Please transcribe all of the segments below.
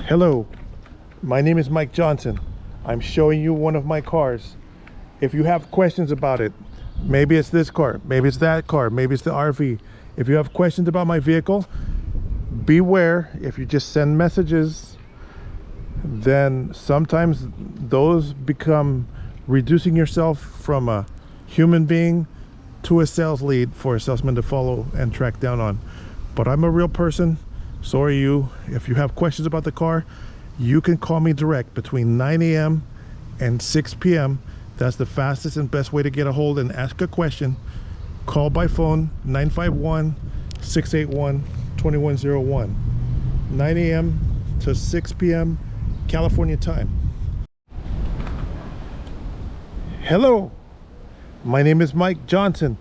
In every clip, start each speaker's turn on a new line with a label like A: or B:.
A: Hello, my name is Mike Johnson. I'm showing you one of my cars. If you have questions about it, maybe it's this car, maybe it's that car, maybe it's the RV. If you have questions about my vehicle, beware. If you just send messages, then sometimes those become reducing yourself from a human being to a sales lead for a salesman to follow and track down on. But I'm a real person, so are you. If you have questions about the car, you can call me direct between 9 a.m. and 6 p.m. That's the fastest and best way to get a hold and ask a question. Call by phone 951-681-2101. 9 a.m. to 6 p.m. California time. Hello, my name is Mike Johnson.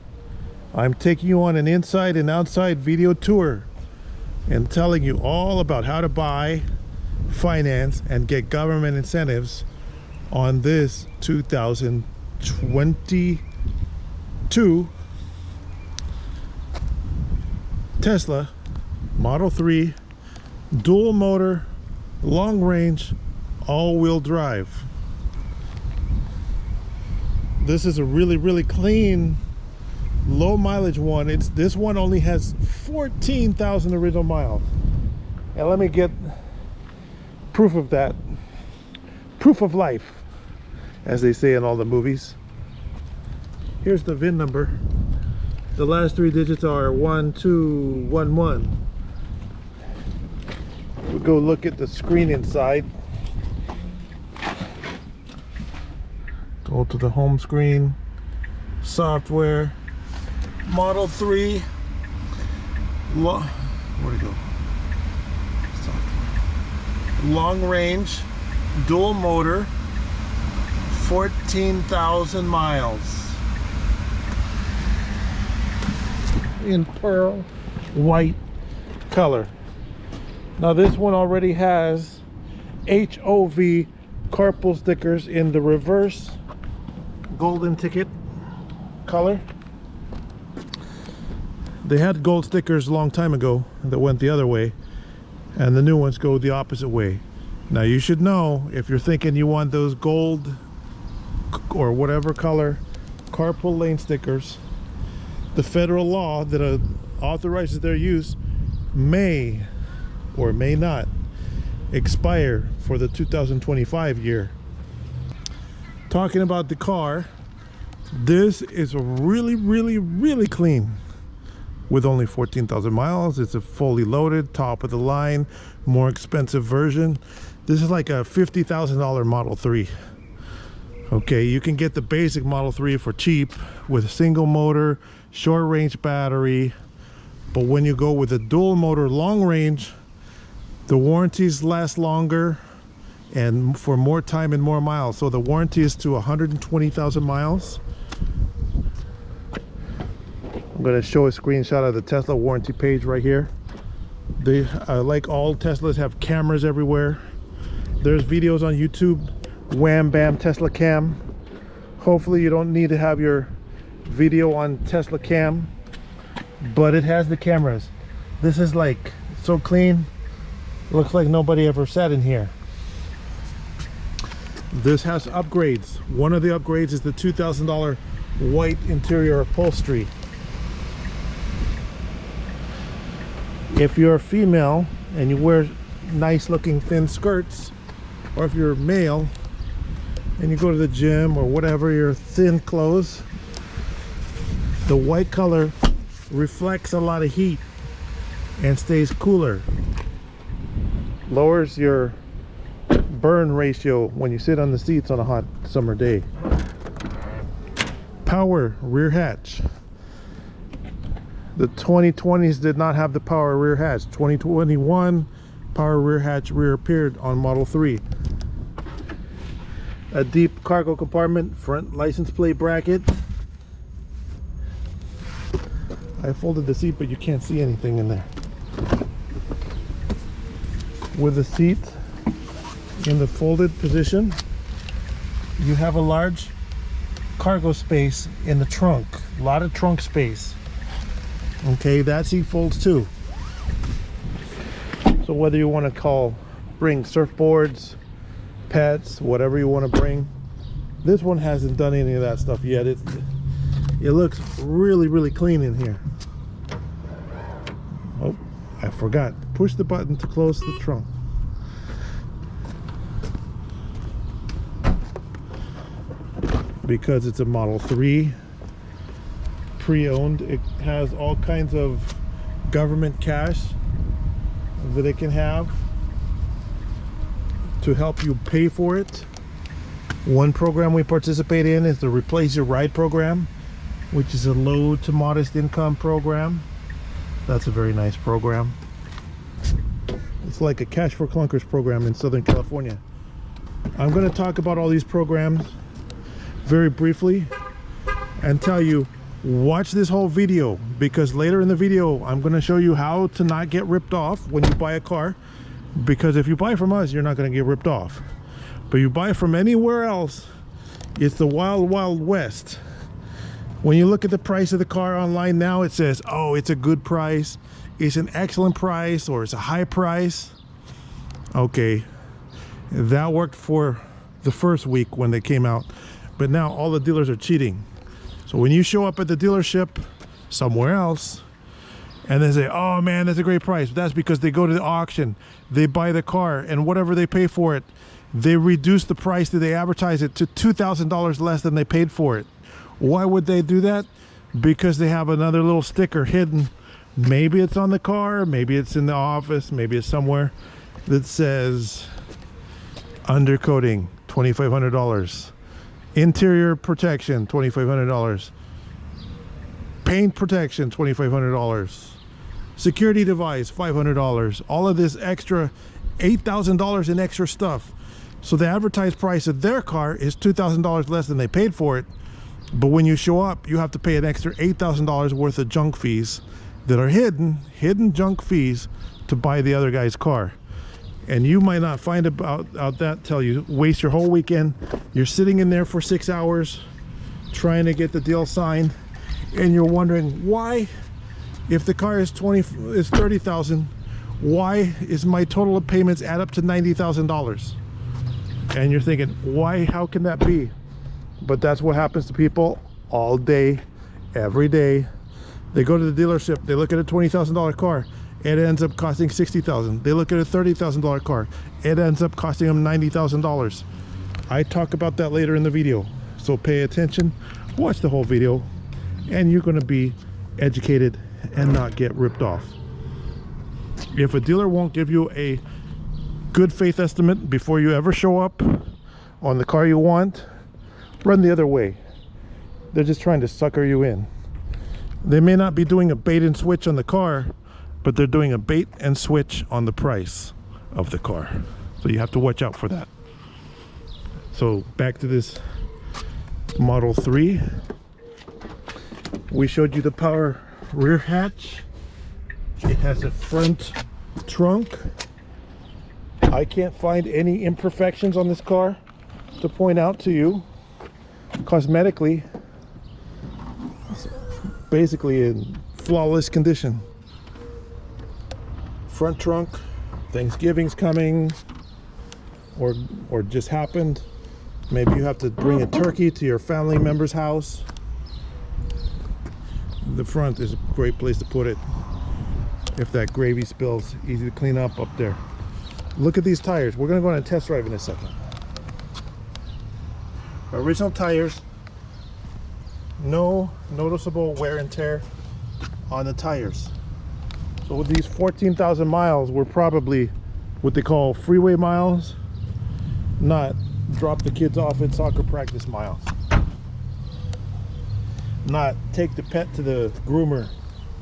A: I'm taking you on an inside and outside video tour and telling you all about how to buy, finance, and get government incentives on this 2022 Tesla Model 3 dual motor, long range, all-wheel drive. This is a really clean, low mileage one. This one only has 14,000 original miles. And let me get proof of that. Proof of life, as they say in all the movies. Here's the VIN number. The last three digits are 1211. We'll go look at the screen inside. Go to the home screen, software, Model 3, where'd it go? Software. Long range, dual motor, 14,000 miles. In pearl white color. Now this one already has HOV carpool stickers in the reverse golden ticket color. They had gold stickers a long time ago that went the other way, and the new ones go the opposite way. Now you should know, if you're thinking you want those gold or whatever color carpool lane stickers, the federal law that authorizes their use may or may not expire for the 2025 year. Talking about the car, this is really clean with only 14,000 miles. It's a fully loaded, top of the line, more expensive version. This is like a $50,000 Model 3. Okay, you can get the basic Model 3 for cheap with a single motor, short range battery. But when you go with a dual motor long range, the warranties last longer and for more time and more miles. So the warranty is to 120,000 miles. I'm going to show a screenshot of the Tesla warranty page right here. They, like all Teslas, have cameras everywhere. There's videos on YouTube, wham bam Tesla cam. Hopefully you don't need to have your video on Tesla cam, but it has the cameras. This is like so clean, looks like nobody ever sat in here. This has upgrades. One of the upgrades is the $2,000 white interior upholstery. If you're a female and you wear nice looking thin skirts, or if you're male and you go to the gym or whatever, your thin clothes, the white color reflects a lot of heat and stays cooler. Lowers your burn ratio when you sit on the seats on a hot summer day. Power rear hatch. The 2020s did not have the power rear hatch. 2021 power rear hatch appeared on Model 3. A deep cargo compartment, front license plate bracket. I folded the seat, but you can't see anything in there. With the seat in the folded position, you have a large cargo space in the trunk. A lot of trunk space. Okay, that seat folds too. So whether you want to call bring surfboards, pets, whatever you want to bring. This one hasn't done any of that stuff yet. It looks really clean in here. Oh, I forgot. Push the button to close the trunk. Because it's a Model 3 pre-owned, it has all kinds of government cash that it can have to help you pay for it. One program we participate in is the Replace Your Ride program, which is a low to modest income program. That's a very nice program. It's like a Cash for Clunkers program in Southern California. I'm going to talk about all these programs very briefly and tell you, watch this whole video, because later in the video I'm going to show you how to not get ripped off when you buy a car. Because if you buy from us, you're not going to get ripped off. But you buy from anywhere else, it's the wild west. When you look at the price of the car online now, it says, oh, it's a good price, it's an excellent price, or it's a high price. Okay, that worked for the first week when they came out, but now all the dealers are cheating. So when you show up at the dealership somewhere else and they say, oh man, that's a great price, that's because they go to the auction, they buy the car, and whatever they pay for it, they reduce the price that they advertise it to $2,000 less than they paid for it. Why would they do that? Because they have another little sticker hidden. Maybe it's on the car, maybe it's in the office, maybe it's somewhere that says undercoating, $2,500. Interior protection, $2,500. Paint protection, $2,500. Security device, $500. All of this extra, $8,000 in extra stuff. So the advertised price of their car is $2,000 less than they paid for it. But when you show up, you have to pay an extra $8,000 worth of junk fees that are hidden junk fees to buy the other guy's car. And you might not find out that till you waste your whole weekend. You're sitting in there for 6 hours trying to get the deal signed, and you're wondering why, if the car is $30,000, why is my total of payments add up to $90,000? And you're thinking, why? How can that be? But that's what happens to people all day, every day. They go to the dealership, they look at a $20,000 car, it ends up costing $60,000. They look at a $30,000 car, it ends up costing them $90,000. I talk about that later in the video, so pay attention, watch the whole video, and you're going to be educated and not get ripped off. If a dealer won't give you a good faith estimate before you ever show up on the car you want, run the other way. They're just trying to sucker you in. They may not be doing a bait and switch on the car, but they're doing a bait and switch on the price of the car. So you have to watch out for that. So back to this Model 3. We showed you the power rear hatch. It has a front trunk. I can't find any imperfections on this car to point out to you. Cosmetically, it's basically in flawless condition. Front trunk, Thanksgiving's coming, or just happened. Maybe you have to bring a turkey to your family member's house. The front is a great place to put it. If that gravy spills, easy to clean up there. Look at these tires. We're going to go on a test drive in a second. Original tires, no noticeable wear and tear on the tires. So with these 14,000 miles, we're probably what they call freeway miles, not drop the kids off at soccer practice miles, not take the pet to the groomer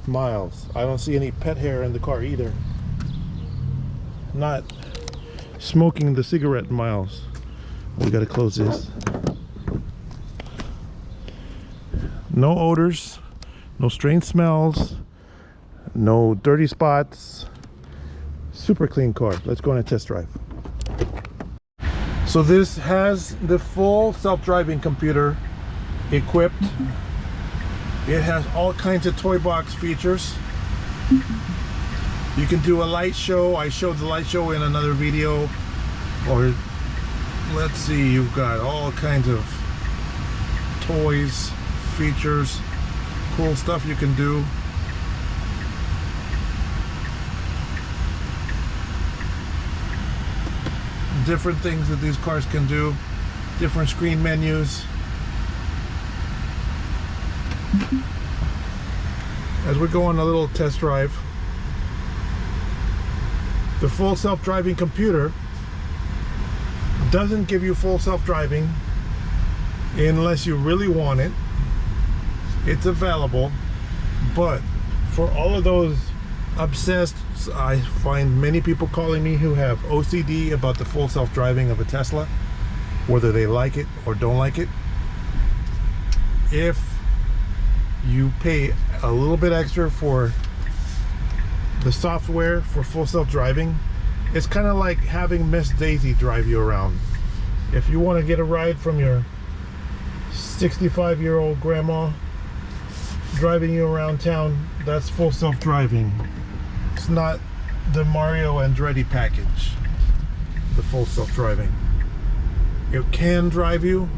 A: miles. I don't see any pet hair in the car either. Not smoking the cigarette miles. We got to close this. No odors, no strange smells, no dirty spots. Super clean car. Let's go on a test drive. So this has the full self-driving computer equipped. It has all kinds of toy box features. You can do a light show. I showed the light show in another video. Or let's see, you've got all kinds of toys, features, cool stuff you can do. Different things that these cars can do, different screen menus. As we go on a little test drive, the full self-driving computer doesn't give you full self-driving unless you really want it. It's available, but for all of those obsessed, I find many people calling me who have OCD about the full self-driving of a Tesla, whether they like it or don't like it. If you pay a little bit extra for the software for full self-driving, it's kind of like having Miss Daisy drive you around. If you want to get a ride from your 65-year-old grandma driving you around town, that's full self-driving. It's not the Mario Andretti package, the full self-driving. It can drive you,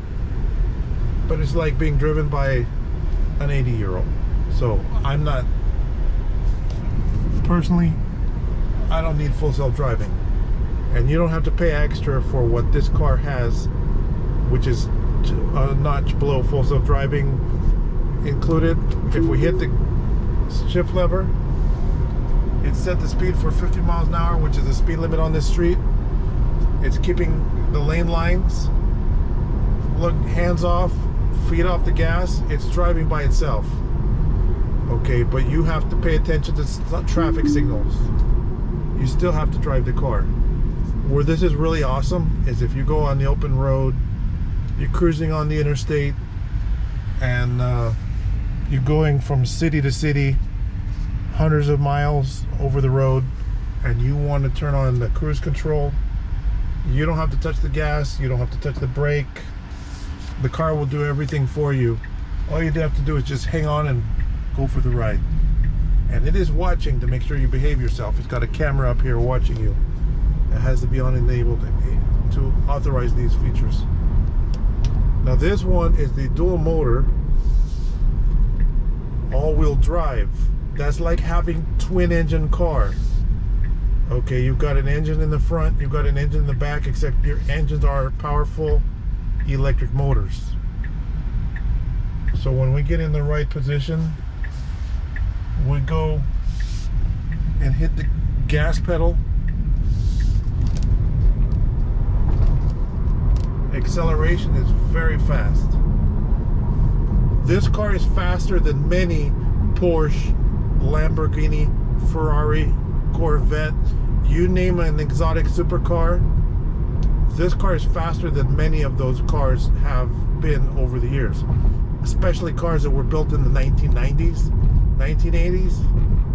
A: but it's like being driven by an 80-year-old. So I'm not, personally, I don't need full self-driving. And you don't have to pay extra for what this car has, which is a notch below full self-driving included. If we hit the shift lever, it set the speed for 50 miles an hour, which is the speed limit on this street. It's keeping the lane lines. Look, hands off, feet off the gas. It's driving by itself. Okay, but you have to pay attention to traffic signals. You still have to drive the car. Where this is really awesome is if you go on the open road, you're cruising on the interstate, and you're going from city to city, hundreds of miles over the road, and you want to turn on the cruise control. You don't have to touch the gas, you don't have to touch the brake. The car will do everything for you. All you have to do is just hang on and go for the ride. And it is watching to make sure you behave yourself. It's got a camera up here watching you. It has to be on enabled to authorize these features. Now this one is the dual motor all-wheel drive. That's like having twin engine car. Okay, you've got an engine in the front, you've got an engine in the back, except your engines are powerful electric motors. So when we get in the right position, we go and hit the gas pedal. Acceleration is very fast. This car is faster than many Porsche, Lamborghini, Ferrari, Corvette, you name an exotic supercar. This car is faster than many of those cars have been over the years, especially cars that were built in the 1990s, 1980s,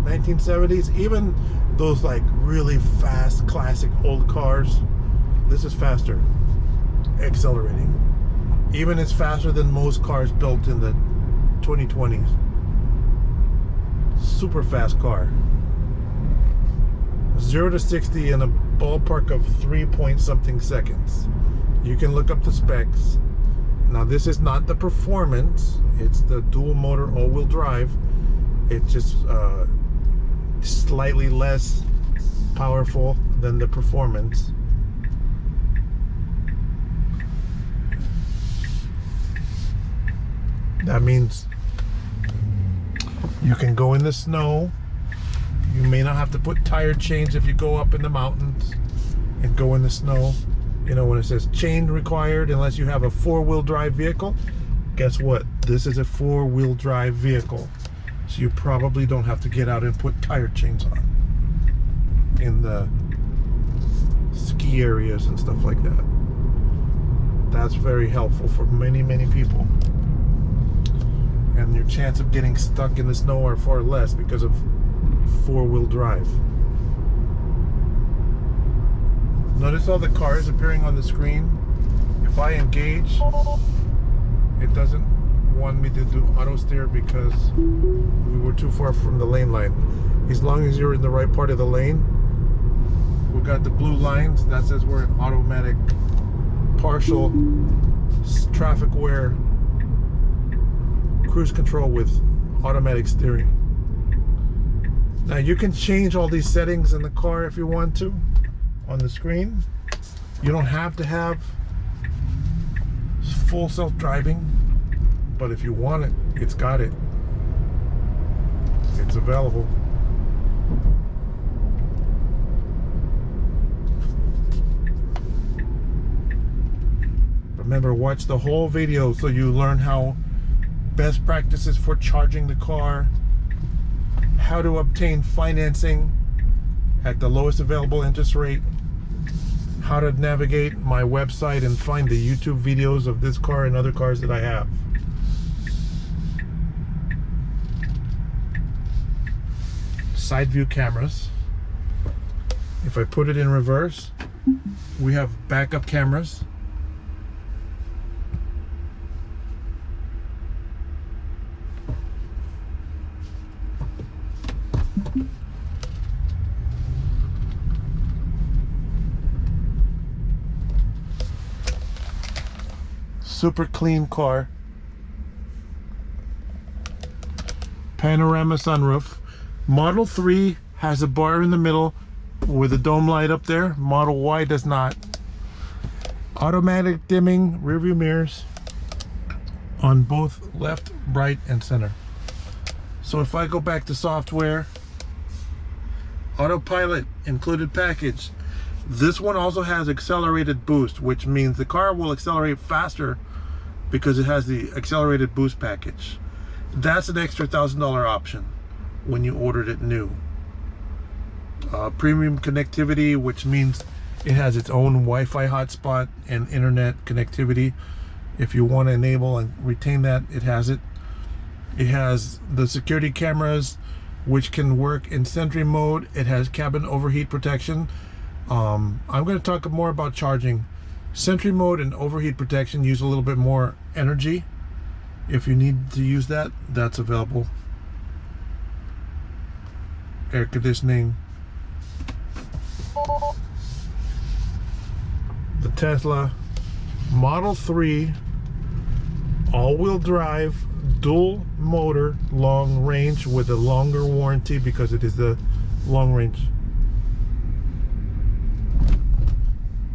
A: 1970s, even those like really fast classic old cars. This is faster, accelerating. Even it's faster than most cars built in the 2020s. Super fast car. 0 to 60 in a ballpark of 3-point-something seconds. You can look up the specs. Now this is not the performance, it's the dual motor all-wheel drive. It's just slightly less powerful than the performance. That means you can go in the snow. You may not have to put tire chains if you go up in the mountains and go in the snow. You know, when it says chain required unless you have a 4-wheel drive vehicle, guess what? This is a 4-wheel drive vehicle. So you probably don't have to get out and put tire chains on in the ski areas and stuff like that. That's very helpful for many, many people. And your chance of getting stuck in the snow are far less because of 4-wheel drive. Notice all the cars appearing on the screen. If I engage, it doesn't want me to do auto steer because we were too far from the lane line. as long as you're in the right part of the lane. We've got the blue lines, that says we're in automatic partial traffic aware cruise control with automatic steering. Now you can change all these settings in the car if you want to on the screen. You don't have to have full self-driving, but if you want it, it's got it. It's available. Remember, watch the whole video so you learn how best practices for charging the car, how to obtain financing at the lowest available interest rate, how to navigate my website and find the YouTube videos of this car and other cars that I have. Side view cameras. If I put it in reverse, we have backup cameras. Super clean car. Panorama sunroof. Model 3 has a bar in the middle with a dome light up there. Model Y does not. Automatic dimming rearview mirrors on both left, right, and center. So if I go back to software, autopilot included package. This one also has accelerated boost, which means the car will accelerate faster because it has the accelerated boost package. That's an extra $1,000 option when you ordered it new. Premium connectivity, which means it has its own Wi-Fi hotspot and internet connectivity. If you want to enable and retain that, it has it. It has the security cameras, which can work in Sentry mode. It has cabin overheat protection. I'm going to talk more about charging. Sentry mode and overheat protection use a little bit more energy. If you need to use that, that's available. Air conditioning. The Tesla Model 3 all-wheel drive, dual motor, long range with a longer warranty because it is the long range.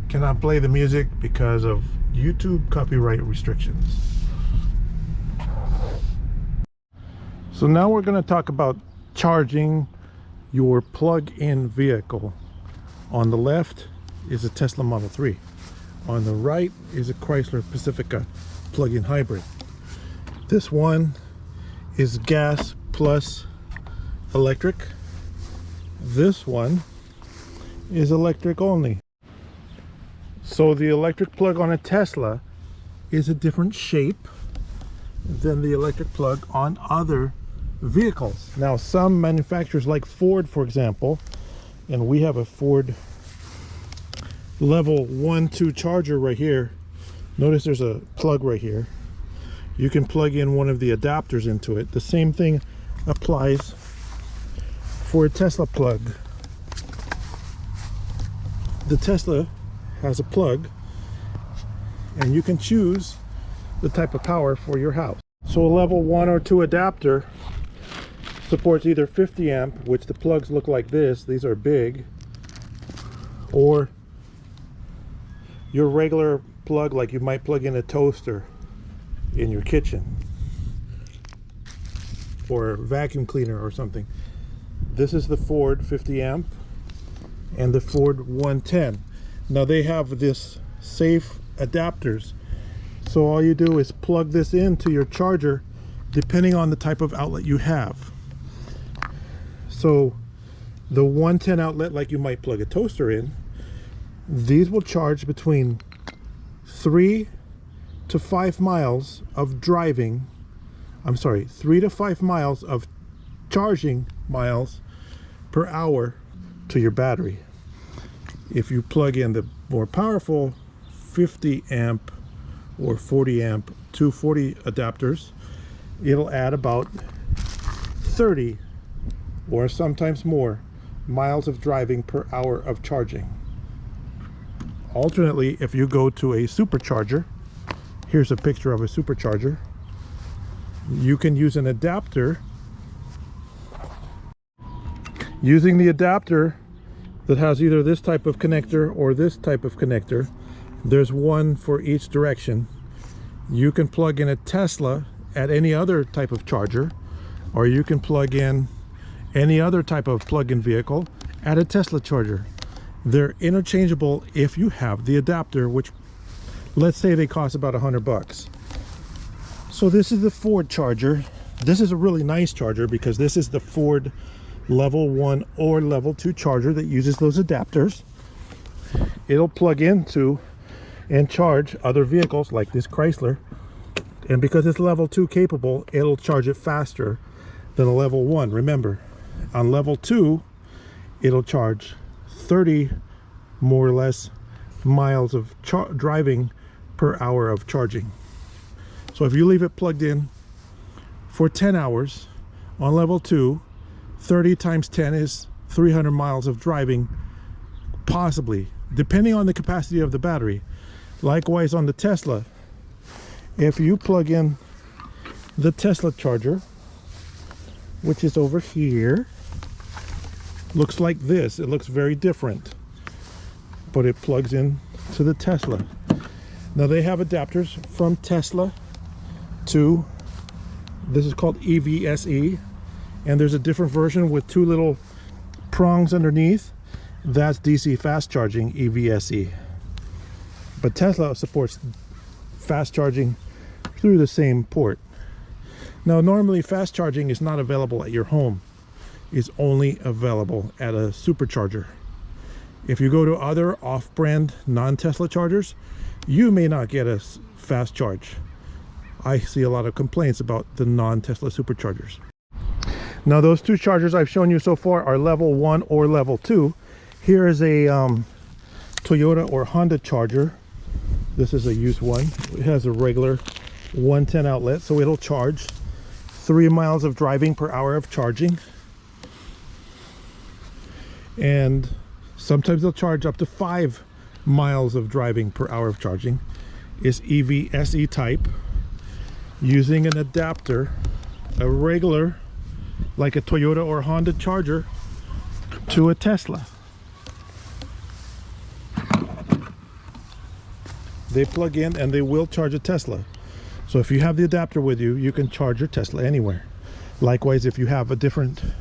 A: Cannot play the music because of YouTube copyright restrictions. So now we're going to talk about charging your plug-in vehicle. On the left is a Tesla Model 3. On the right is a Chrysler Pacifica plug-in hybrid. This one is gas plus electric. This one is electric only. So the electric plug on a Tesla is a different shape than the electric plug on other vehicles. Now some manufacturers like Ford, for example, and we have a Ford level 1-2 charger right here. Notice there's a plug right here. You can plug in one of the adapters into it. The same thing applies for a Tesla plug. The Tesla has a plug and you can choose the type of power for your house. So a level 1 or 2 adapter supports either 50 amp, which the plugs look like this, these are big, or your regular plug like you might plug in a toaster in your kitchen or a vacuum cleaner or something. This is the Ford 50 amp and the Ford 110. Now they have this safe adapters, so all you do is plug this into your charger depending on the type of outlet you have. So the 110 outlet, like you might plug a toaster in, these will charge between 3 to 5 miles of driving. I'm sorry, 3 to 5 miles of charging miles per hour to your battery. If you plug in the more powerful 50 amp or 40 amp 240 adapters, it'll add about 30 or sometimes more miles of driving per hour of charging. Alternately, if you go to a supercharger, here's a picture of a supercharger, you can use an adapter. Using the adapter that has either this type of connector or this type of connector, there's one for each direction. You can plug in a Tesla at any other type of charger, or you can plug in any other type of plug-in vehicle at a Tesla charger. They're interchangeable if you have the adapter, which let's say they cost about $100. So this is the Ford charger. This is a really nice charger because this is the Ford level 1 or level 2 charger that uses those adapters. It'll plug into and charge other vehicles like this Chrysler, and because it's level 2 capable, it'll charge it faster than a level 1. Remember, on level 2 it'll charge 30 more or less miles of driving per hour of charging. So if you leave it plugged in for 10 hours on level 2, 30 times 10 is 300 miles of driving, possibly, depending on the capacity of the battery. Likewise on the Tesla, if you plug in the Tesla charger, which is over here, looks like this. It looks very different, but it plugs in to the Tesla. Now they have adapters from Tesla to, this is called EVSE, and there's a different version with 2 little prongs underneath. That's DC fast charging, EVSE. But Tesla supports fast charging through the same port. Now normally fast charging is not available at your home. It's only available at a supercharger. If you go to other off-brand non-Tesla chargers, you may not get a fast charge. I see a lot of complaints about the non-Tesla superchargers. Now those 2 chargers I've shown you so far are level 1 or level 2. Here is a Toyota or Honda charger. This is a used one. It has a regular 110 outlet, so it'll charge 3 miles of driving per hour of charging. And sometimes they'll charge up to 5 miles of driving per hour of charging. It's EVSE type, using an adapter, a regular, like a Toyota or Honda charger, to a Tesla. They plug in and they will charge a Tesla. So if you have the adapter with you, you can charge your Tesla anywhere. Likewise, if you have a Toyota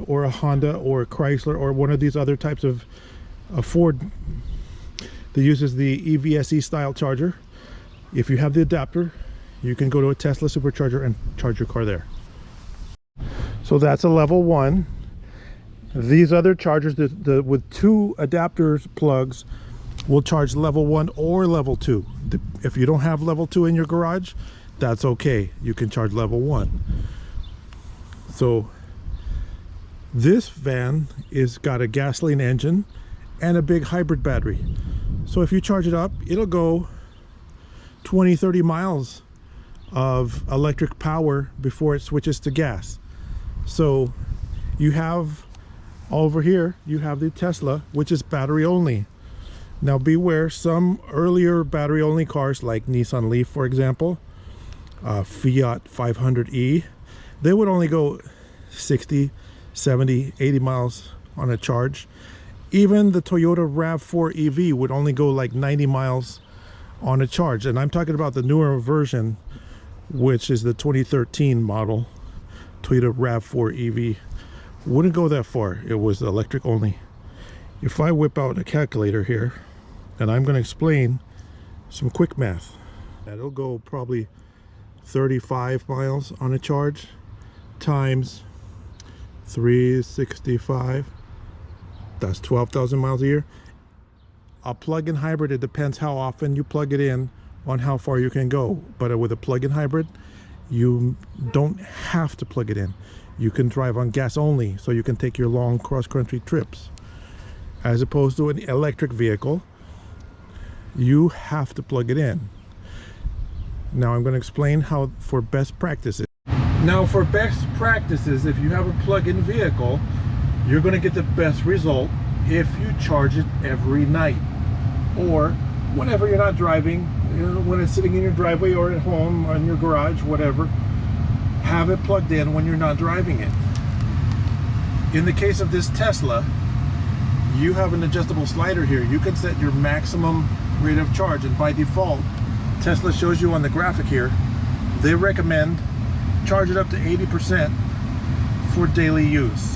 A: or a Honda or a Chrysler or one of these other types of Ford that uses the EVSE style charger, if you have the adapter, you can go to a Tesla supercharger and charge your car there. So that's a level 1. These other chargers with 2 adapters plugs will charge level 1 or level 2. If you don't have level 2 in your garage, that's okay. You can charge level 1. So this van is got a gasoline engine and a big hybrid battery. So if you charge it up, it'll go 20-30 miles of electric power before it switches to gas. So you have over here, you have the Tesla, which is battery only. Now beware, some earlier battery only cars like Nissan Leaf, for example, Fiat 500e, they would only go 60, 70, 80 miles on a charge. Even the Toyota RAV4 EV would only go like 90 miles on a charge. And I'm talking about the newer version, which is the 2013 model Toyota RAV4 EV. Wouldn't go that far. It was electric only. If I whip out a calculator here, and I'm going to explain some quick math, that'll go probably 35 miles on a charge times 365. That's 12,000 miles a year. A plug-in hybrid, it depends how often you plug it in on how far you can go. But with a plug-in hybrid, you don't have to plug it in. You can drive on gas only, so you can take your long cross-country trips. As opposed to an electric vehicle, you have to plug it in. Now I'm going to explain how for best practices. Now, for best practices, if you have a plug-in vehicle, you're going to get the best result if you charge it every night, or whenever you're not driving, you know, when it's sitting in your driveway or at home or in your garage, whatever. Have it plugged in when you're not driving it. In the case of this Tesla, you have an adjustable slider here. You can set your maximum rate of charge, and by default, Tesla shows you on the graphic here, they recommend charge it up to 80% for daily use.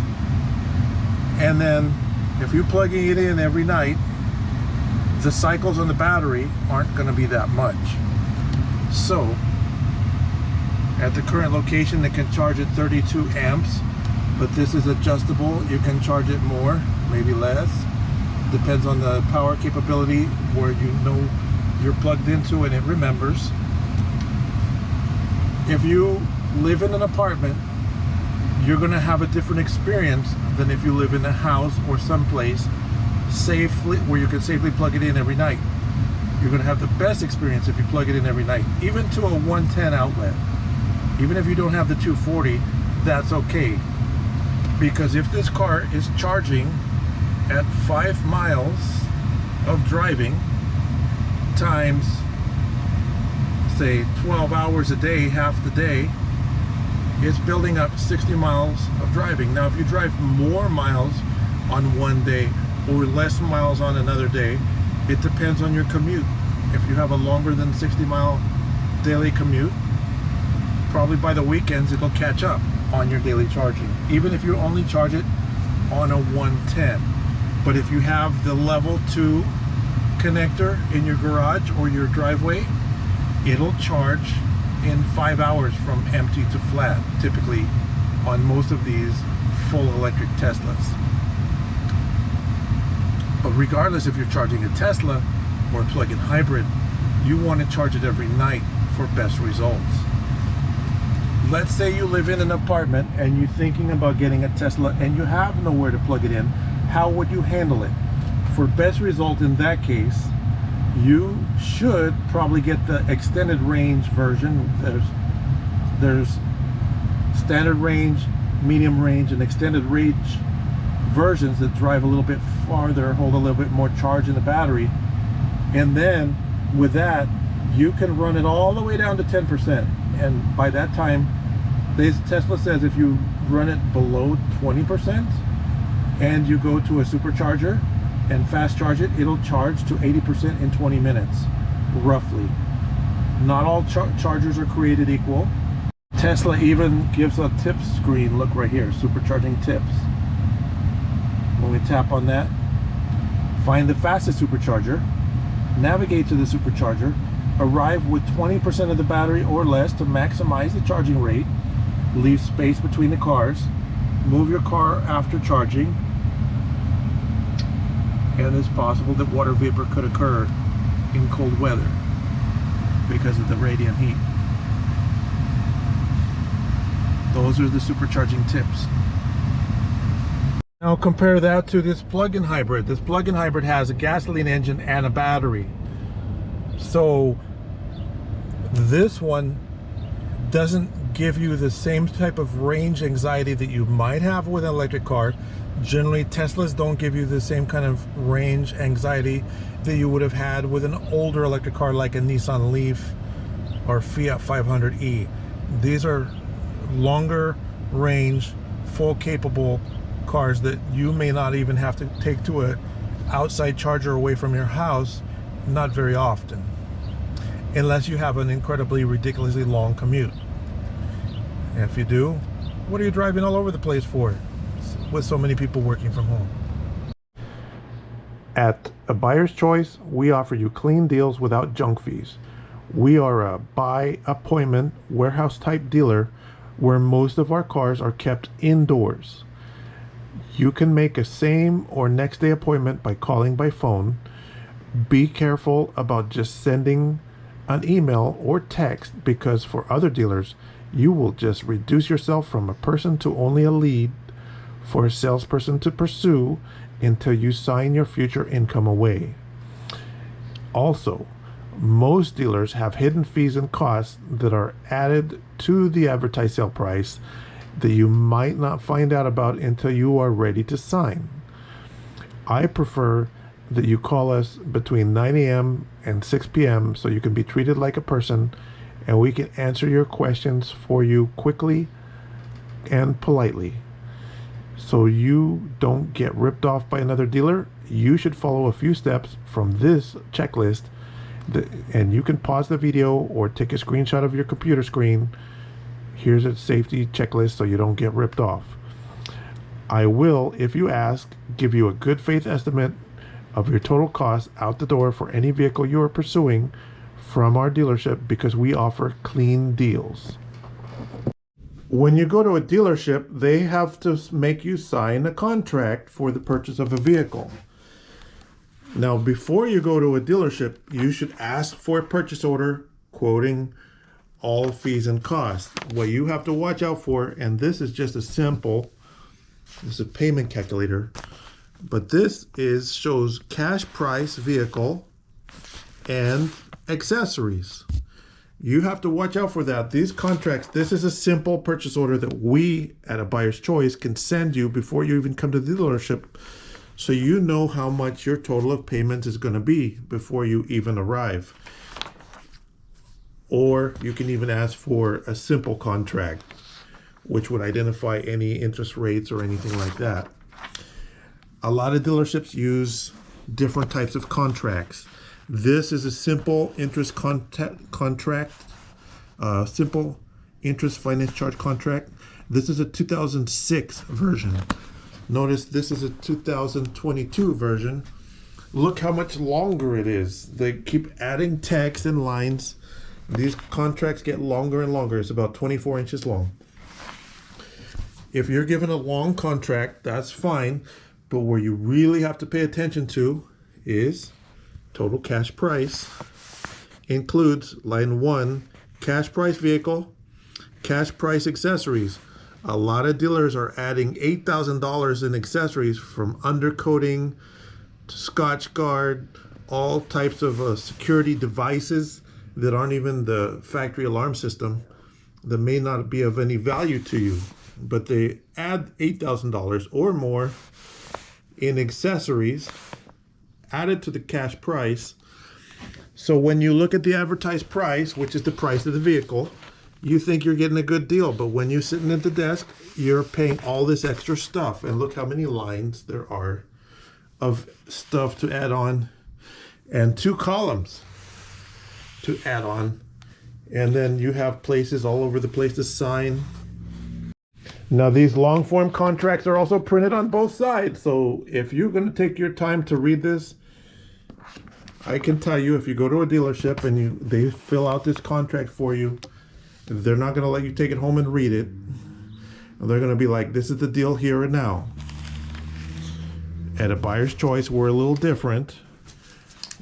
A: And then if you're plugging it in every night, the cycles on the battery aren't going to be that much. So at the current location, it can charge at 32 amps, but this is adjustable. You can charge it more, maybe less. Depends on the power capability where you know you're plugged into and it remembers. If you live in an apartment, you're going to have a different experience than if you live in a house or someplace safely where you can safely plug it in every night. You're going to have the best experience if you plug it in every night, even to a 110 outlet. Even if you don't have the 240, that's okay, because if this car is charging at 5 miles of driving times, say 12 hours a day, half the day, it's building up 60 miles of driving. Now if you drive more miles on one day or less miles on another day, it depends on your commute. If you have a longer than 60-mile daily commute, probably by the weekends it'll catch up on your daily charging, even if you only charge it on a 110. But if you have the level 2 connector in your garage or your driveway, it'll charge in 5 hours from empty to flat, typically on most of these full electric Teslas. But regardless if you're charging a Tesla or a plug-in hybrid, you want to charge it every night for best results. Let's say you live in an apartment and you're thinking about getting a Tesla and you have nowhere to plug it in. How would you handle it? For best result in that case, you should probably get the extended range version. There's standard range, medium range, and extended range versions that drive a little bit farther, hold a little bit more charge in the battery. And then with that, you can run it all the way down to 10%. And by that time, Tesla says if you run it below 20% and you go to a supercharger and fast charge it, it'll charge to 80% in 20 minutes, roughly. Not all chargers are created equal. Tesla even gives a tips screen. Look right here, supercharging tips. When we tap on that, find the fastest supercharger, navigate to the supercharger, arrive with 20% of the battery or less to maximize the charging rate, leave space between the cars, move your car after charging, and it's possible that water vapor could occur in cold weather because of the radiant heat. Those are the supercharging tips. Now compare that to this plug-in hybrid. This plug-in hybrid has a gasoline engine and a battery. So this one doesn't give you the same type of range anxiety that you might have with an electric car. Generally, Teslas don't give you the same kind of range anxiety that you would have had with an older electric car like a Nissan Leaf or Fiat 500e. These are longer range, full capable cars that you may not even have to take to a outside charger away from your house, not very often, unless you have an incredibly ridiculously long commute. And if you do, what are you driving all over the place for with so many people working from home? At A Buyer's Choice, we offer you clean deals without junk fees. We are a by appointment warehouse type dealer where most of our cars are kept indoors. You can make a same or next day appointment by calling by phone. Be careful about just sending an email or text, because for other dealers, you will just reduce yourself from a person to only a lead for a salesperson to pursue until you sign your future income away. Also, Most dealers have hidden fees and costs that are added to the advertised sale price that you might not find out about until you are ready to sign. I prefer that you call us between 9 a.m. and 6 p.m. so you can be treated like a person and we can answer your questions for you quickly and politely. So you don't get ripped off by another dealer, you should follow a few steps from this checklist, and you can pause the video or take a screenshot of your computer screen. Here's a safety checklist so you don't get ripped off. I will, if you ask, give you a good faith estimate of your total cost out the door for any vehicle you are pursuing from our dealership because we offer clean deals. When you go to a dealership, they have to make you sign a contract for the purchase of a vehicle. Now, before you go to a dealership, you should ask for a purchase order quoting all fees and costs. What you have to watch out for, and this is just a simple, this is a payment calculator, but this shows cash price vehicle and accessories. You have to watch out for that. These contracts, this is a simple purchase order that we at A Buyer's Choice can send you before you even come to the dealership, so you know how much your total of payments is going to be before you even arrive. Or you can even ask for a simple contract, which would identify any interest rates or anything like that. A lot of dealerships use different types of contracts. This is a simple interest contract, simple interest finance charge contract. This is a 2006 version. Notice this is a 2022 version. Look how much longer it is. They keep adding text and lines. These contracts get longer and longer. It's about 24 inches long. If you're given a long contract, that's fine. But where you really have to pay attention to is total cash price. Includes line 1, cash price vehicle, cash price accessories. A lot of dealers are adding $8,000 in accessories, from undercoating to Scotch Guard, all types of security devices that aren't even the factory alarm system, that may not be of any value to you, but they add $8,000 or more in accessories added to the cash price. So when you look at the advertised price, which is the price of the vehicle, you think you're getting a good deal, but when you're sitting at the desk, you're paying all this extra stuff. And look how many lines there are of stuff to add on, and 2 columns to add on. And then you have places all over the place to sign. Now, these long form contracts are also printed on both sides. So if you're going to take your time to read this, I can tell you, if you go to a dealership and they fill out this contract for you, they're not going to let you take it home and read it. They're going to be like, this is the deal here and now. At A Buyer's Choice, we're a little different.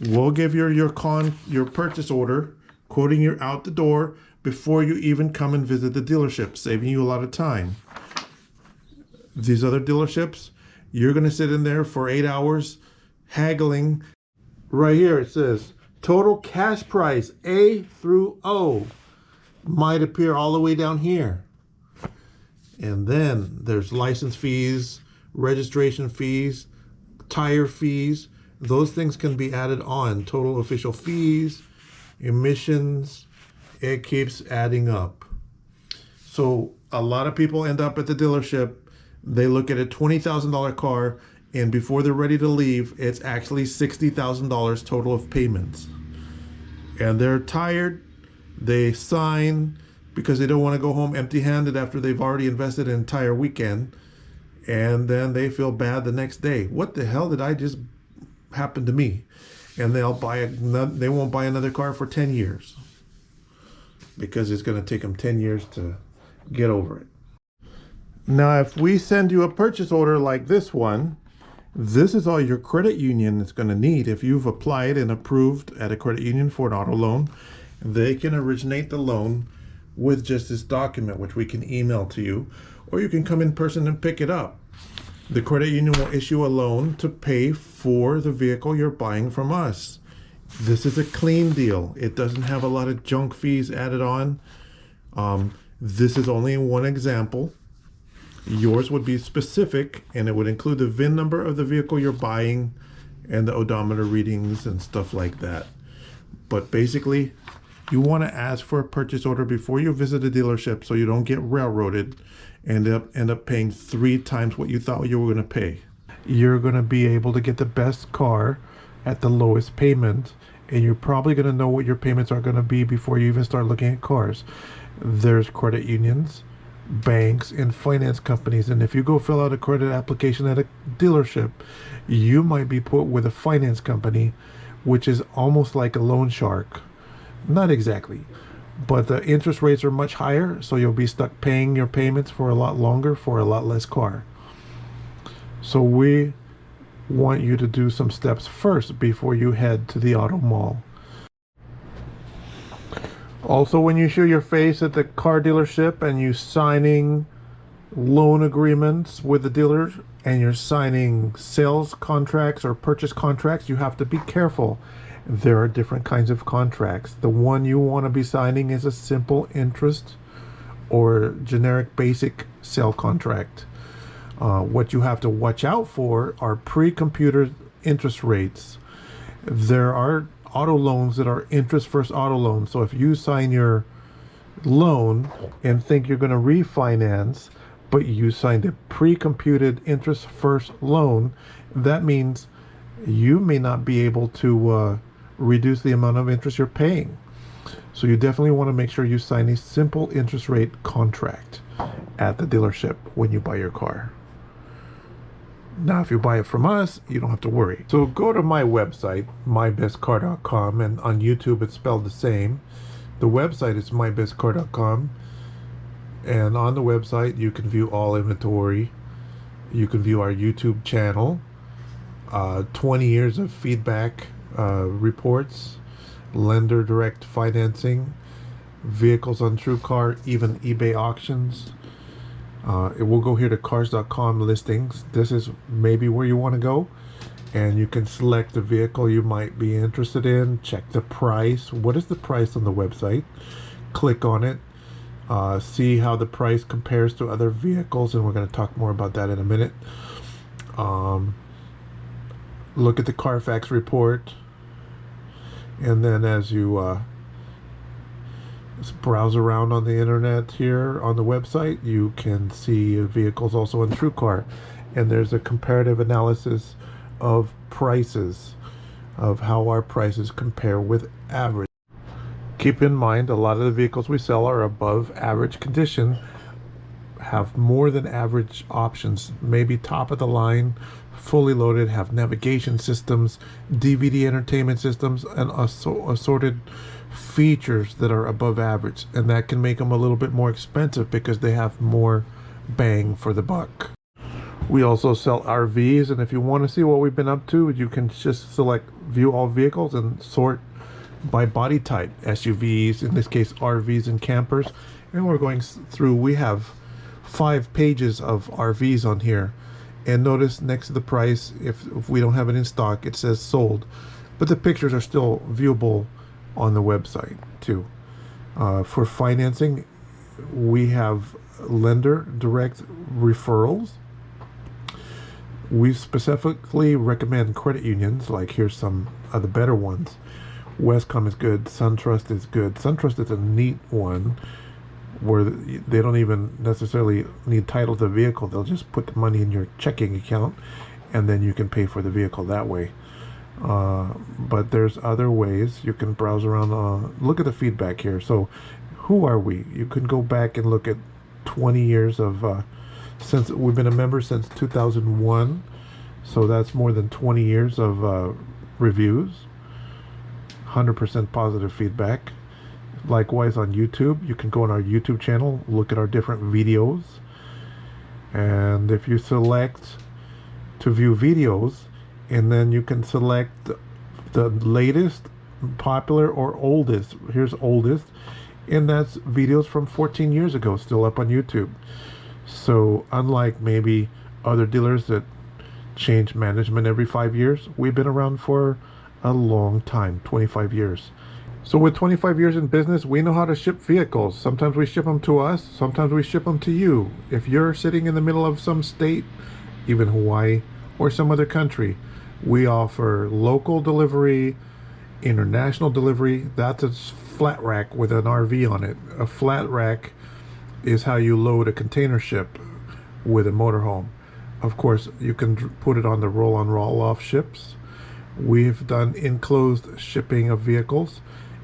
A: We'll give you your purchase order, quoting you out the door before you even come and visit the dealership, saving you a lot of time. These other dealerships, you're going to sit in there for 8 hours haggling. Right here it says total cash price A through O might appear all the way down here. And then there's license fees, registration fees, tire fees. Those things can be added on. Total official fees, emissions. It keeps adding up. So a lot of people end up at the dealership. They look at a $20,000 car, and before they're ready to leave, it's actually $60,000 total of payments. And they're tired. They sign because they don't want to go home empty-handed after they've already invested an entire weekend. And then they feel bad the next day. What the hell did I just happen to me? And they won't buy another car for 10 years because it's going to take them 10 years to get over it. Now, if we send you a purchase order like this one, this is all your credit union is going to need. If you've applied and approved at a credit union for an auto loan, they can originate the loan with just this document, which we can email to you, or you can come in person and pick it up. The credit union will issue a loan to pay for the vehicle you're buying from us. This is a clean deal. It doesn't have a lot of junk fees added on. This is only one example. Yours would be specific, and it would include the VIN number of the vehicle you're buying and the odometer readings and stuff like that. But basically, you want to ask for a purchase order before you visit a dealership so you don't get railroaded and end up paying 3 times what you thought you were going to pay. You're going to be able to get the best car at the lowest payment, and you're probably going to know what your payments are going to be before you even start looking at cars. There's credit unions, banks, and finance companies, and if you go fill out a credit application at a dealership, you might be put with a finance company, which is almost like a loan shark. Not exactly, but the interest rates are much higher, so you'll be stuck paying your payments for a lot longer for a lot less car. So we want you to do some steps first before you head to the auto mall. Also, when you show your face at the car dealership and you signing loan agreements with the dealers and you're signing sales contracts or purchase contracts, you have to be careful. There are different kinds of contracts. The one you want to be signing is a simple interest or generic basic sale contract. What you have to watch out for are pre-computed interest rates. There are auto loans that are interest first auto loans. So if you sign your loan and think you're going to refinance, but you signed a pre-computed interest first loan, that means you may not be able to reduce the amount of interest you're paying. So you definitely want to make sure you sign a simple interest rate contract at the dealership when you buy your car. Now, if you buy it from us, you don't have to worry. So go to my website, mybestcar.com, and on YouTube it's spelled the same. The website is mybestcar.com, and on the website you can view all inventory. You can view our YouTube channel, 20 years of feedback reports, lender direct financing, vehicles on TrueCar, even eBay auctions. It will go here to cars.com listings. This is maybe where you want to go, and you can select the vehicle you might be interested in. Check the price. What is the price on the website? Click on it. See how the price compares to other vehicles, and we're going to talk more about that in a minute. Look at the Carfax report, and then as you browse around on the internet here on the website, you can see vehicles also on TrueCar, and there's a comparative analysis of prices, of how our prices compare with average. Keep in mind, a lot of the vehicles we sell are above average condition, have more than average options, maybe top of the line, fully loaded, have navigation systems, DVD entertainment systems, and assorted features that are above average, and that can make them a little bit more expensive because they have more bang for the buck. We also sell RVs, and if you want to see what we've been up to, you can just select view all vehicles and sort by body type, SUVs, in this case RVs and campers. And we're going through, we have 5 pages of RVs on here, and notice next to the price, if we don't have it in stock, it says sold, but the pictures are still viewable on the website too. For financing, we have lender direct referrals. We specifically recommend credit unions, like here's some of the better ones. Westcom is good, SunTrust is good. SunTrust is a neat one where they don't even necessarily need title to the vehicle. They'll just put the money in your checking account, and then you can pay for the vehicle that way. But there's other ways you can browse around. Look at the feedback here. So who are we? You can go back and look at 20 years of since we've been a member since 2001, so that's more than 20 years of reviews, 100% positive feedback. Likewise on YouTube, you can go on our YouTube channel, look at our different videos, and if you select to view videos, and then you can select the latest, popular, or oldest. Here's oldest, and that's videos from 14 years ago, still up on YouTube. So unlike maybe other dealers that change management every 5 years, we've been around for a long time, 25 years. So with 25 years in business, we know how to ship vehicles. Sometimes we ship them to us, sometimes we ship them to you. If you're sitting in the middle of some state, even Hawaii or some other country, we offer local delivery, international delivery. That's a flat rack with an RV on it. A flat rack is how you load a container ship with a motorhome. Of course, you can put it on the roll-on roll-off ships. We've done enclosed shipping of vehicles.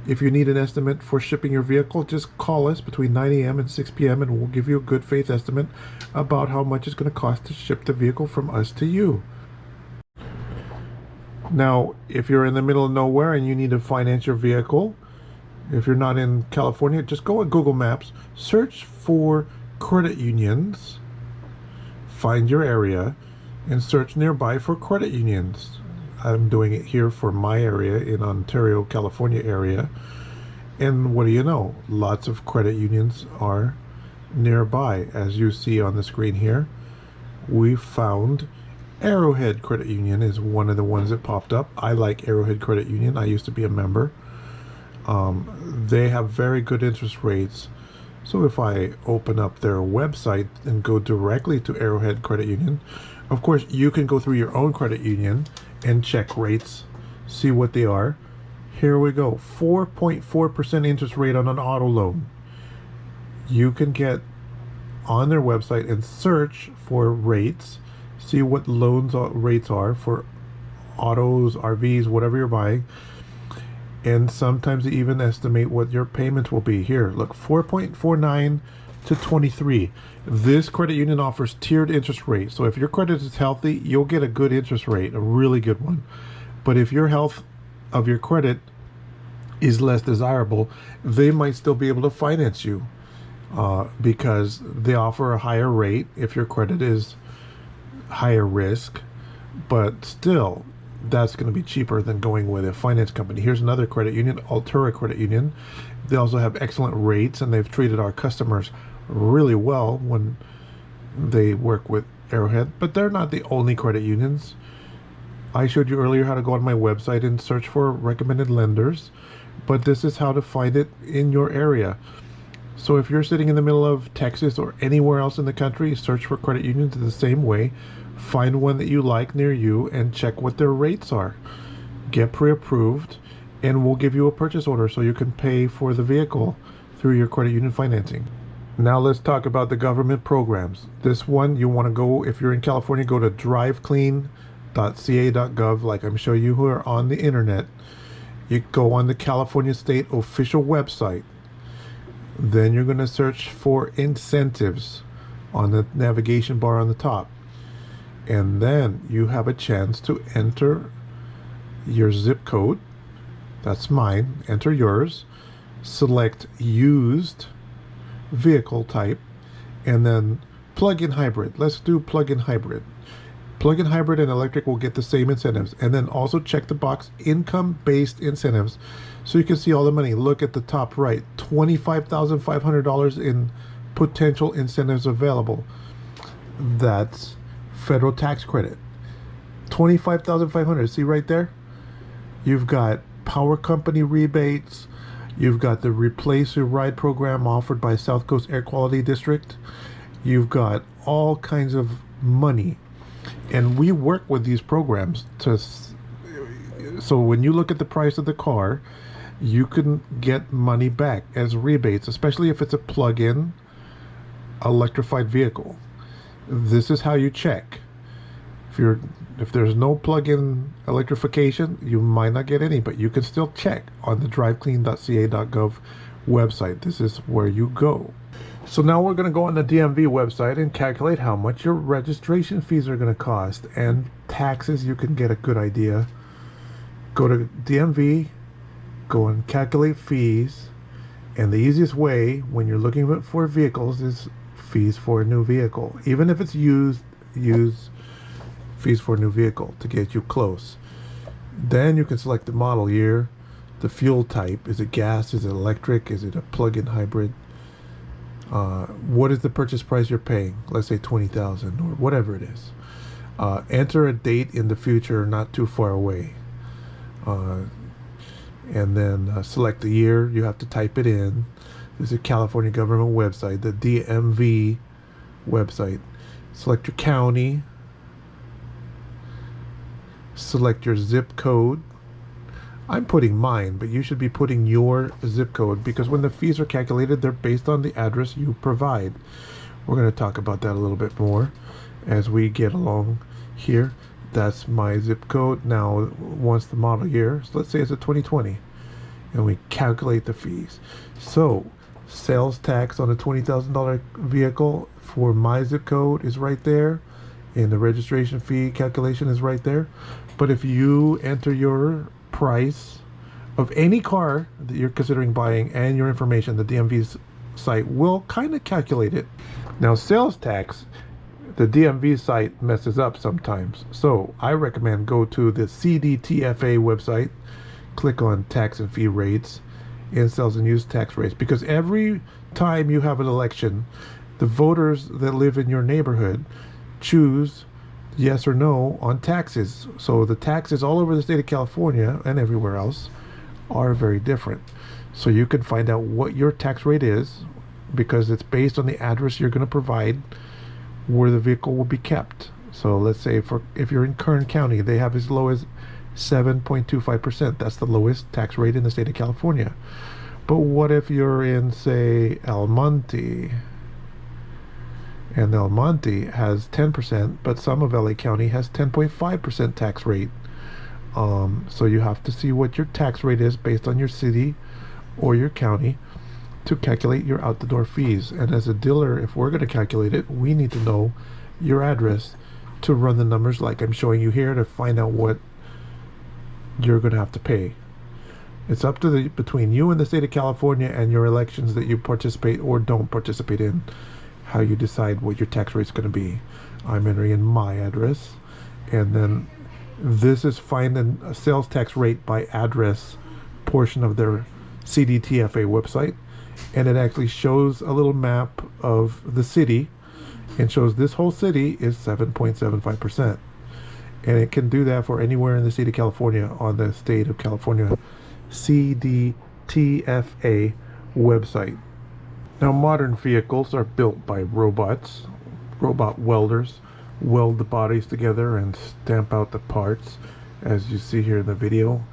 A: If you need an estimate for shipping your vehicle, just call us between 9 a.m. and 6 p.m. and we'll give you a good faith estimate about how much it's going to cost to ship the vehicle from us to you. Now, if you're in the middle of nowhere and you need to finance your vehicle, if you're not in California, just go on Google Maps, search for credit unions, find your area, and search nearby for credit unions. I'm doing it here for my area in Ontario, California area. And what do you know? Lots of credit unions are nearby. As you see on the screen here, we found Arrowhead Credit Union is one of the ones that popped up. I like Arrowhead Credit Union. I used to be a member. They have very good interest rates. So if I open up their website and go directly to Arrowhead Credit Union, of course, you can go through your own credit union and check rates, see what they are. Here we go, 4.4% interest rate on an auto loan. You can get on their website and search for rates, see what loans rates are for autos, RVs, whatever you're buying. And sometimes they even estimate what your payments will be. Here, look, 4.49 to 23. This credit union offers tiered interest rates. So if your credit is healthy, you'll get a good interest rate, a really good one. But if your health of your credit is less desirable, they might still be able to finance you because they offer a higher rate if your credit is higher risk. But still, that's going to be cheaper than going with a finance company. Here's another credit union, Altura Credit Union. They also have excellent rates, and they've treated our customers really well when they work with Arrowhead. But they're not the only credit unions. I showed you earlier how to go on my website and search for recommended lenders, but this is how to find it in your area. So if you're sitting in the middle of Texas or anywhere else in the country, search for credit unions the same way. Find one that you like near you and check what their rates are. Get pre-approved, and we'll give you a purchase order so you can pay for the vehicle through your credit union financing. Now let's talk about the government programs. This one, you want to go, if you're in California, go to driveclean.ca.gov, like I'm showing you who are on the internet. You go on the California State official website. Then you're going to search for incentives on the navigation bar on the top. And then you have a chance to enter your zip code. That's mine. Enter yours. Select used vehicle type, and then plug-in hybrid. Let's do plug-in hybrid. Plug-in hybrid and electric will get the same incentives. And then also check the box income-based incentives so you can see all the money. Look at the top right, $25,500 in potential incentives available. That's federal tax credit. $25,500. See right there? You've got power company rebates. You've got the Replace Your Ride program offered by South Coast Air Quality District. You've got all kinds of money. And we work with these programs so when you look at the price of the car, you can get money back as rebates, especially if it's a plug-in electrified vehicle. This is how you check. If there's no plug-in electrification, you might not get any, but you can still check on the driveclean.ca.gov website. This is where you go. So now we're going to go on the DMV website and calculate how much your registration fees are going to cost, and taxes. You can get a good idea. Go to DMV, go and calculate fees, and the easiest way when you're looking for vehicles is fees for a new vehicle. Even if it's used fees for a new vehicle to get you close. Then you can select the model year, the fuel type. Is it gas? Is it electric? Is it a plug-in hybrid? What is the purchase price you're paying? Let's say $20,000 or whatever it is. Enter a date in the future, not too far away. and then select the year. You have to type it in. This is a California government website, the DMV website. Select your county, select your zip code. I'm putting mine, but you should be putting your zip code, because when the fees are calculated, they're based on the address you provide. We're going to talk about that a little bit more as we get along here. That's my zip code. Now, once the model year, so let's say it's a 2020, and we calculate the fees. So, sales tax on a $20,000 vehicle for my zip code is right there, and the registration fee calculation is right there. But if you enter your price of any car that you're considering buying and your information, the DMV's site will kind of calculate it. Now, sales tax, the DMV site messes up sometimes, so I recommend go to the CDTFA website, click on tax and fee rates and sales and use tax rates, because every time you have an election, the voters that live in your neighborhood choose yes or no on taxes. So the taxes all over the state of California and everywhere else are very different. So you can find out what your tax rate is, because it's based on the address you're going to provide where the vehicle will be kept. So let's say if you're in Kern County, they have as low as 7.25%. That's the lowest tax rate in the state of California. But what if you're in, say, El Monte, and El Monte has 10%, but some of LA County has 10.5% tax rate. So you have to see what your tax rate is based on your city or your county to calculate your out-the-door fees. And as a dealer, if we're going to calculate it, we need to know your address to run the numbers like I'm showing you here to find out what you're going to have to pay. It's up to between you and the state of California and your elections that you participate or don't participate in, how you decide what your tax rate is going to be. I'm entering in my address, and then this is finding a sales tax rate by address portion of their CDTFA website, and it actually shows a little map of the city and shows this whole city is 7.75%, and it can do that for anywhere in the state of California on the state of California CDTFA website. Now, modern vehicles are built by robots. Robot welders weld the bodies together and stamp out the parts, as you see here in the video.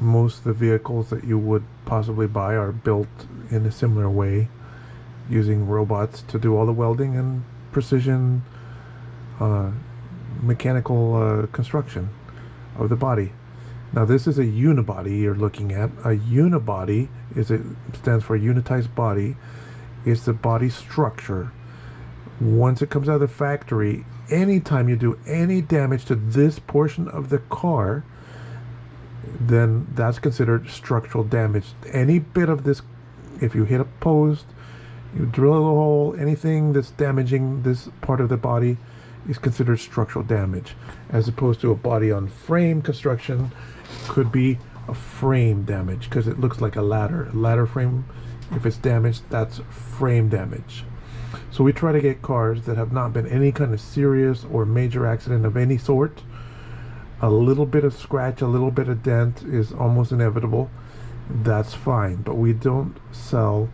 A: Most of the vehicles that you would possibly buy are built in a similar way, using robots to do all the welding and precision mechanical construction of the body. Now, this is a unibody you're looking at. A unibody stands for unitized body. It's the body structure. Once it comes out of the factory, anytime you do any damage to this portion of the car, then that's considered structural damage. Any bit of this, if you hit a post, you drill a hole, anything that's damaging this part of the body is considered structural damage, as opposed to a body on frame construction could be a frame damage, because it looks like a ladder frame. If it's damaged, that's frame damage. So we try to get cars that have not been any kind of serious or major accident of any sort. A little bit of scratch, a little bit of dent is almost inevitable. That's fine, but we don't sell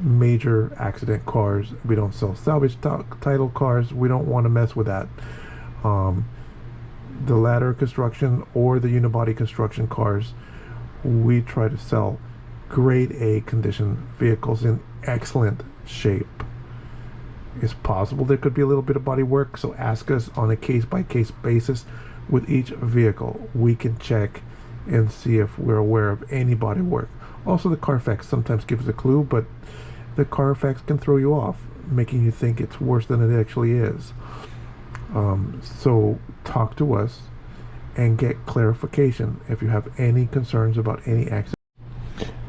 A: major accident cars. We don't sell salvage title cars. We don't want to mess with that. The ladder construction or the unibody construction cars, we try to sell grade A condition vehicles in excellent shape. It's possible there could be a little bit of body work, so ask us on a case-by-case basis with each vehicle. We can check and see if we're aware of any body work. Also, the Carfax sometimes gives a clue, but the Carfax can throw you off, making you think it's worse than it actually is. So talk to us and get clarification if you have any concerns about any accident.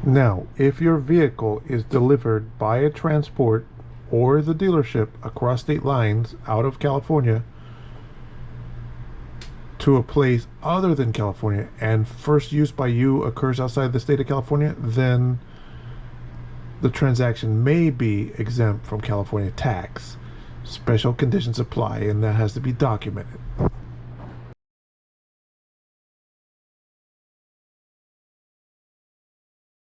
A: Now, if your vehicle is delivered by a transport or the dealership across state lines out of California to a place other than California, and first use by you occurs outside the state of California, then the transaction may be exempt from California tax. Special conditions apply, and that has to be documented.